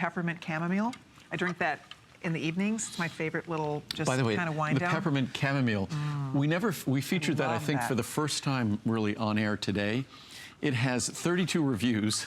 peppermint chamomile. I drink that in the evenings. It's my favorite little just By the way, kind of wind the down. peppermint chamomile, we featured that, I think, for the first time really on air today. It has 32 reviews.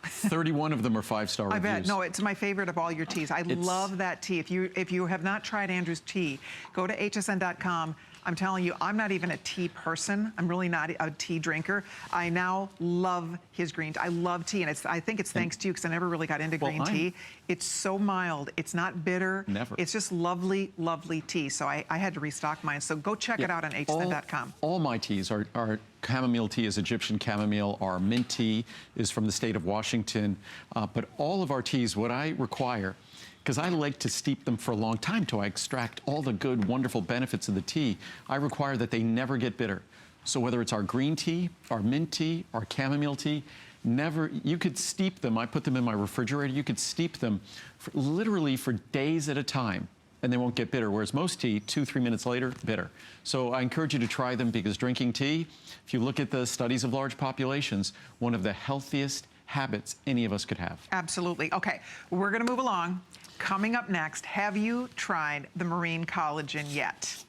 31 of them are 5-star reviews. I bet. No, it's my favorite of all your teas. I love that tea. If you have not tried Andrew's tea, go to hsn.com. I'm telling you, I'm not even a tea person. I'm really not a tea drinker. I now love his green tea. I love tea, and I think it's thanks to you because I never really got into green tea. It's so mild. It's not bitter. Never. It's just lovely, lovely tea. So I had to restock mine. So go check it out on hsn.com. All my teas are chamomile tea is Egyptian chamomile. Our mint tea is from the state of Washington. But all of our teas, what I require, because I like to steep them for a long time till I extract all the good, wonderful benefits of the tea, I require that they never get bitter. So whether it's our green tea, our mint tea, our chamomile tea, you could steep them. I put them in my refrigerator. You could steep them literally for days at a time, and they won't get bitter, whereas most tea, 2-3 minutes later, bitter. So I encourage you to try them, because drinking tea, if you look at the studies of large populations, one of the healthiest habits any of us could have. Absolutely. Okay, we're gonna move along. Coming up next, have you tried the Marine Collagen yet?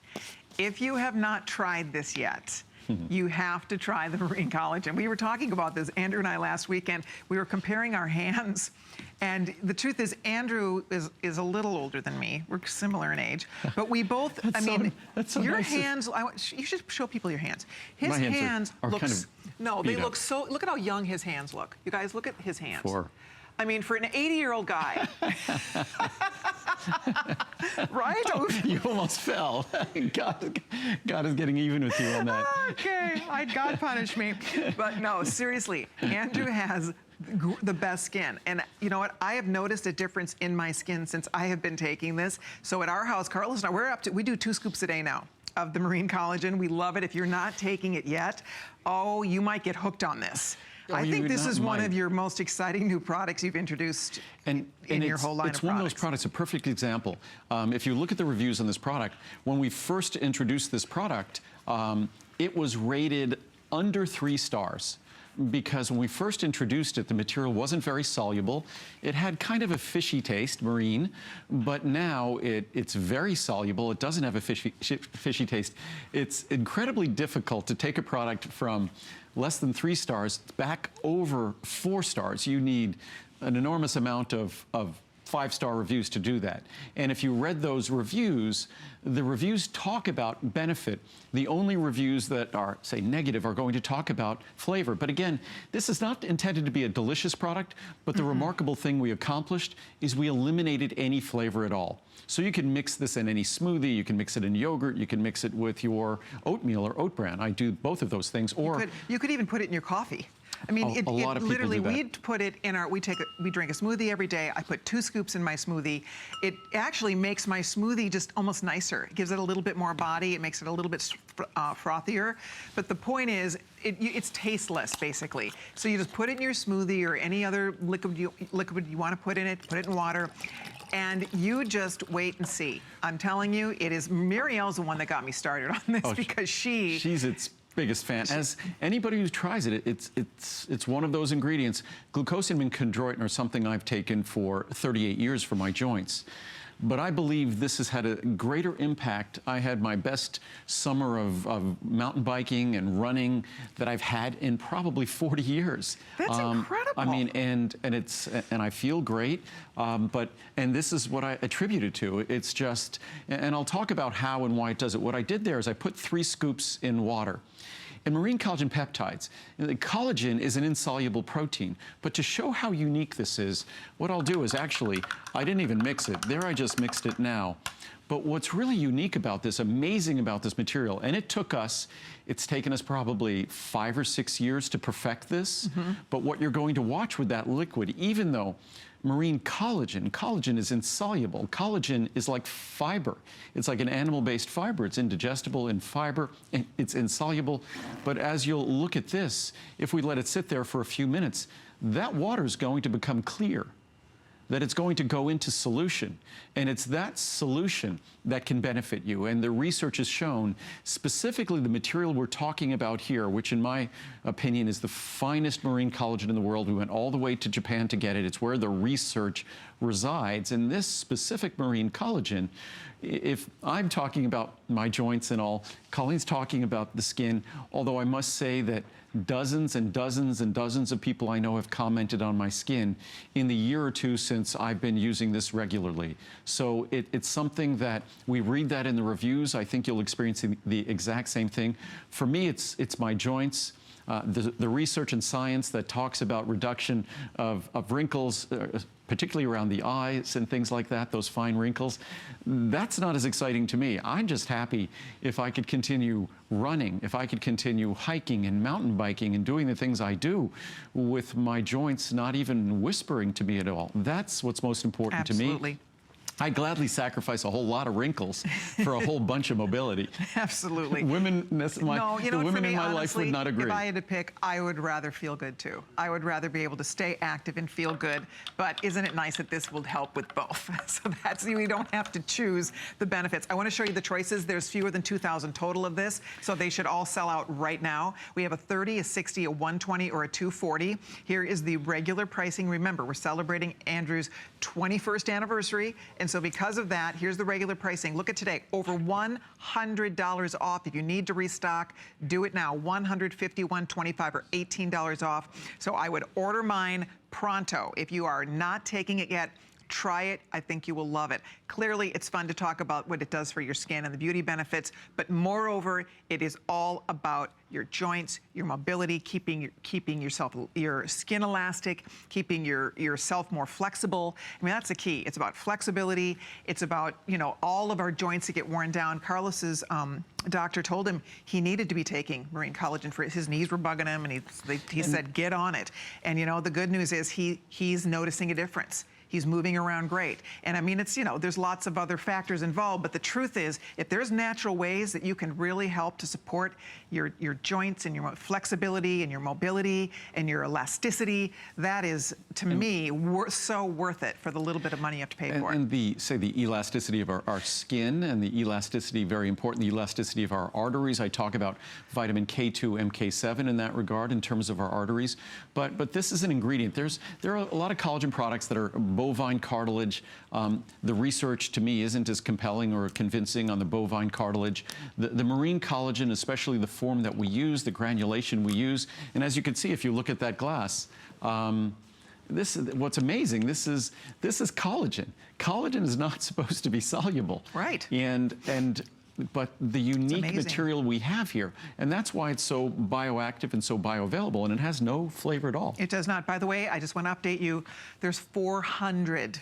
If you have not tried this yet, you have to try the Marine Collagen. We were talking about this, Andrew and I, last weekend. We were comparing our hands, and the truth is, Andrew is a little older than me. We're similar in age, but we both, your hands, you should show people your hands. His hands look, no, they look so, look at how young his hands look. You guys, look at his hands. I mean, for an 80-year-old guy. Right? You almost fell. God is getting even with you on that. Okay, God punish me. But no, seriously, Andrew has the best skin. And you know what? I have noticed a difference in my skin since I have been taking this. So at our house, Carlos and I, we do 2 scoops a day now of the Marine Collagen. We love it. If you're not taking it yet, oh, you might get hooked on this. I think this is one of your most exciting new products you've introduced in your whole line of products. It's one of those products, a perfect example. If you look at the reviews on this product, when we first introduced this product, it was rated under 3 stars. Because when we first introduced it, the material wasn't very soluble. It had kind of a fishy taste, marine, but now it's very soluble. It doesn't have a fishy taste. It's incredibly difficult to take a product from less than 3 stars back over 4 stars. You need an enormous amount of 5-star reviews to do that. And if you read those reviews, the reviews talk about benefit. The only reviews that are, say, negative are going to talk about flavor. But again, this is not intended to be a delicious product, but the remarkable thing we accomplished is we eliminated any flavor at all. So you can mix this in any smoothie, you can mix it in yogurt, you can mix it with your oatmeal or oat bran. I do both of those things. Or you could even put it in your coffee. I mean, a lot of literally, people do we put it in our, we drink a smoothie every day. I put 2 scoops in my smoothie. It actually makes my smoothie just almost nicer. It gives it a little bit more body. It makes it a little bit frothier. But the point is, it's tasteless, basically. So you just put it in your smoothie or any other liquid you want to put in it, put it in water. And you just wait and see. I'm telling you, it is, Marielle's the one that got me started on this because she's its biggest fan. As anybody who tries it, it's one of those ingredients. Glucosamine and chondroitin are something I've taken for 38 years for my joints. But I believe this has had a greater impact. I had my best summer of mountain biking and running that I've had in probably 40 years. That's incredible. I mean, and I feel great. And this is what I attribute it to. It's just, and I'll talk about how and why it does it. What I did there is I put 3 scoops in water. In marine collagen peptides, the collagen is an insoluble protein, but to show how unique this is, what I'll do is actually, I didn't even mix it. There, I just mixed it now. But what's really unique about this, amazing about this material, and it's taken us probably 5 or 6 years to perfect this, but what you're going to watch with that liquid, even though marine collagen is insoluble. Collagen is like fiber. It's like an animal-based fiber. It's indigestible in fiber, and it's insoluble. But as you'll look at this, if we let it sit there for a few minutes, that water is going to become clear. that it's going to go into solution. And it's that solution that can benefit you. And the research has shown, specifically the material we're talking about here, which in my opinion is the finest marine collagen in the world. We went all the way to Japan to get it. It's where the research resides. And this specific marine collagen, if I'm talking about my joints and all, Colleen's talking about the skin, although I must say that dozens and dozens and dozens of people I know have commented on my skin in the year or two since I've been using this regularly. So it's something that we read that in the reviews. I think you'll experience the exact same thing. For me, it's my joints. The research and science that talks about reduction of wrinkles, particularly around the eyes and things like that, those fine wrinkles, that's not as exciting to me. I'm just happy if I could continue running, if I could continue hiking and mountain biking and doing the things I do with my joints not even whispering to me at all. That's what's most important to me. Absolutely. I gladly sacrifice a whole lot of wrinkles for a whole bunch of mobility. Absolutely. Women, No, you know, the women for me, in my honestly, life would not agree. If I had to pick, I would rather feel good too. I would rather be able to stay active and feel good. But isn't it nice that this will help with both? So that's, we don't have to choose the benefits. I want to show you the choices. There's fewer than 2,000 total of this, so they should all sell out right now. We have a 30, a 60, a 120, or a 240. Here is the regular pricing. Remember, we're celebrating Andrew's 21st anniversary, and so because of that, here's the regular pricing. Look at today, over $100 off. If you need to restock, do it now. $150, $125, or $18 off. So I would order mine pronto. If you are not taking it yet, try it. I think you will love it. Clearly, it's fun to talk about what it does for your skin and the beauty benefits, but moreover, it is all about your joints, your mobility, keeping your skin elastic, keeping yourself more flexible. I mean, that's the key. It's about flexibility. It's about, you know, all of our joints that get worn down. Carlos's doctor told him he needed to be taking marine collagen for his knees were bugging him, and he said, get on it. And you know, the good news is he's noticing a difference. He's moving around great. And I mean, it's, you know, there's lots of other factors involved, but the truth is, if there's natural ways that you can really help to support your joints and your flexibility and your mobility and your elasticity, that is, to me, so worth it for the little bit of money you have to pay for it. And the elasticity of our skin, and the elasticity, very important, the elasticity of our arteries. I talk about vitamin K2, MK7 in that regard in terms of our arteries. But this is an ingredient. There are a lot of collagen products that are bovine cartilage. The research to me isn't as compelling or convincing on the bovine cartilage. The marine collagen, especially the form that we use, the granulation we use, and as you can see if you look at that glass, what's amazing, this is collagen. Collagen is not supposed to be soluble. Right. But the unique material we have here, and that's why it's so bioactive and so bioavailable, and it has no flavor at all. It does not. By the way, I just want to update you. There's 400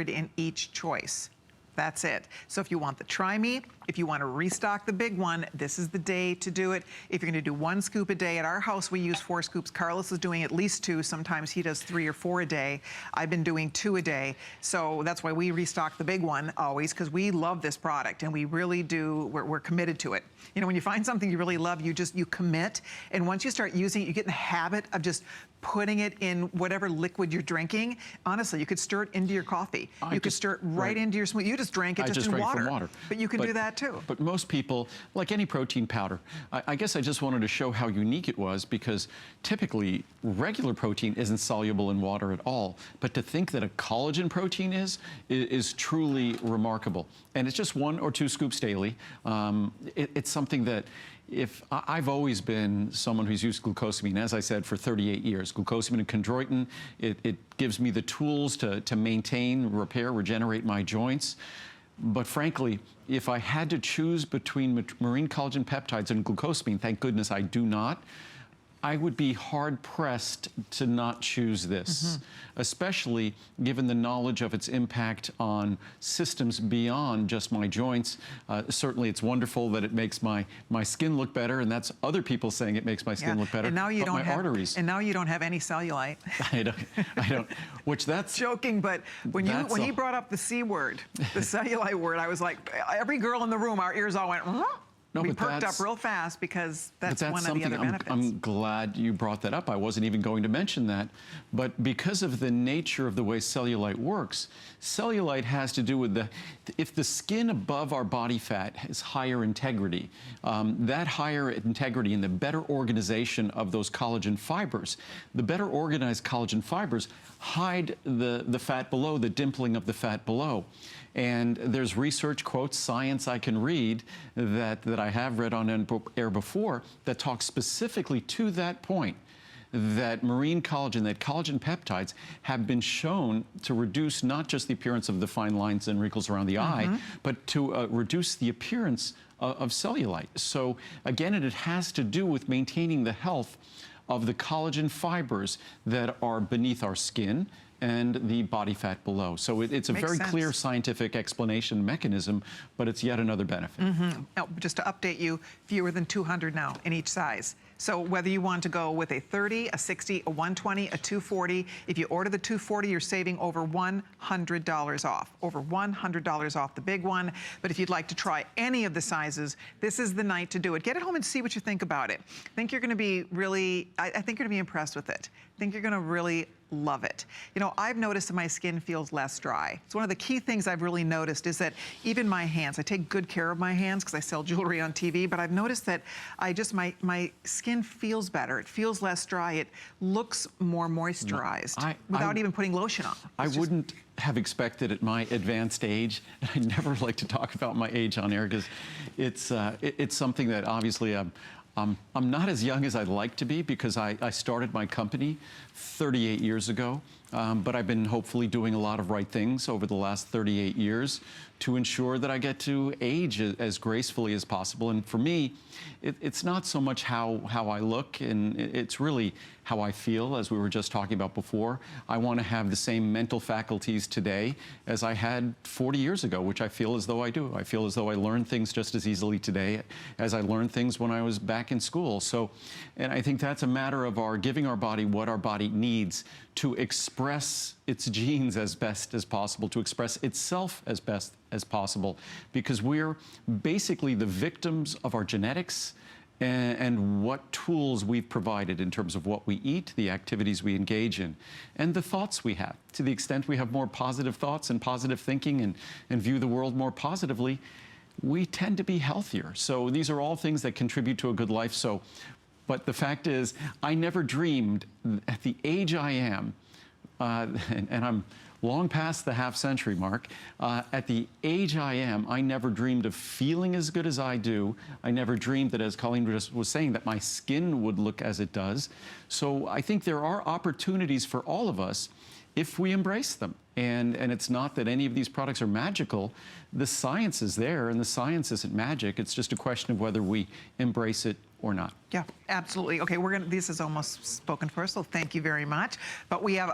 in each choice. That's it. So if you want the Try-Me, if you want to restock the big one, this is the day to do it. If you're going to do 1 scoop a day, at our house we use 4 scoops. Carlos is doing at least 2. Sometimes he does 3 or 4 a day. I've been doing 2 a day. So that's why we restock the big one always, because we love this product and we really do, we're committed to it. You know, when you find something you really love, you commit. And once you start using it, you get in the habit of just putting it in whatever liquid you're drinking. Honestly, you could stir it into your coffee. You could stir it right into your smoothie. You just drank it just in water. From water. But you can do that too. But most people, like any protein powder, I guess I just wanted to show how unique it was, because typically regular protein isn't soluble in water at all. But to think that a collagen protein is truly remarkable. And it's just 1 or 2 scoops daily. It's something that, if I've always been someone who's used glucosamine, as I said, for 38 years. Glucosamine and chondroitin, it gives me the tools to maintain, repair, regenerate my joints. But frankly, if I had to choose between marine collagen peptides and glucosamine, thank goodness I do not, I would be hard-pressed to not choose this, especially given the knowledge of its impact on systems beyond just my joints. Certainly, it's wonderful that it makes my skin look better, and that's other people saying it makes my skin look better. And now you don't have arteries. And now you don't have any cellulite. I don't. Which that's joking, but when he brought up the C word, the cellulite word, I was like, every girl in the room, our ears all went. No, we but perked up that's- real fast because that's But one of the something other benefits. I'm glad you brought that up. I wasn't even going to mention that. But because of the nature of the way cellulite works, cellulite has to do with if the skin above our body fat has higher integrity, that higher integrity and the better organization of those collagen fibers, the better organized collagen fibers hide the fat below, the dimpling of the fat below. And there's research, quotes, science I can read that I have read on air before that talks specifically to that point, that marine collagen, that collagen peptides have been shown to reduce not just the appearance of the fine lines and wrinkles around the eye, but to reduce the appearance of cellulite. So again, it has to do with maintaining the health of the collagen fibers that are beneath our skin and the body fat below. So it's a Makes very sense. clear scientific explanation mechanism, but it's yet another benefit. Now, just to update you, fewer than 200 now in each size. So whether you want to go with a 30, a 60, a 120, a 240, if you order the 240, you're saving over $100 off. Over $100 off the big one. But if you'd like to try any of the sizes, this is the night to do it. Get it home and see what you think about it. I think you're going to be really, I think you're going to be impressed with it. I think you're going to really love it. You know, I've noticed that my skin feels less dry. It's one of the key things I've really noticed is that even my hands, I take good care of my hands because I sell jewelry on TV, but I've noticed that my skin feels better. It feels less dry. It looks more moisturized without even putting lotion on. I wouldn't have expected at my advanced age, and I never like to talk about my age on air because it's something that obviously I'm not as young as I'd like to be because I started my company 38 years ago, but I've been hopefully doing a lot of right things over the last 38 years to ensure that I get to age as gracefully as possible. And for me, it's not so much how I look, and it's really how I feel, as we were just talking about before. I want to have the same mental faculties today as I had 40 years ago, which I feel as though I do. I feel as though I learn things just as easily today as I learned things when I was back in school. So, and I think that's a matter of giving our body what our body needs to express its genes as best as possible, to express itself as best as possible, because we're basically the victims of our genetics and what tools we've provided in terms of what we eat, the activities we engage in, and the thoughts we have. To the extent we have more positive thoughts and positive thinking and view the world more positively, we tend to be healthier. So these are all things that contribute to a good life. So, but the fact is, I never dreamed at the age I am, and I'm long past the half-century mark. At the age I am, I never dreamed of feeling as good as I do. I never dreamed that, as Colleen just was saying, that my skin would look as it does. So I think there are opportunities for all of us if we embrace them. And it's not that any of these products are magical. The science is there, and the science isn't magic. It's just a question of whether we embrace it or not. Yeah, absolutely. Okay, this is almost spoken for, so thank you very much. But we have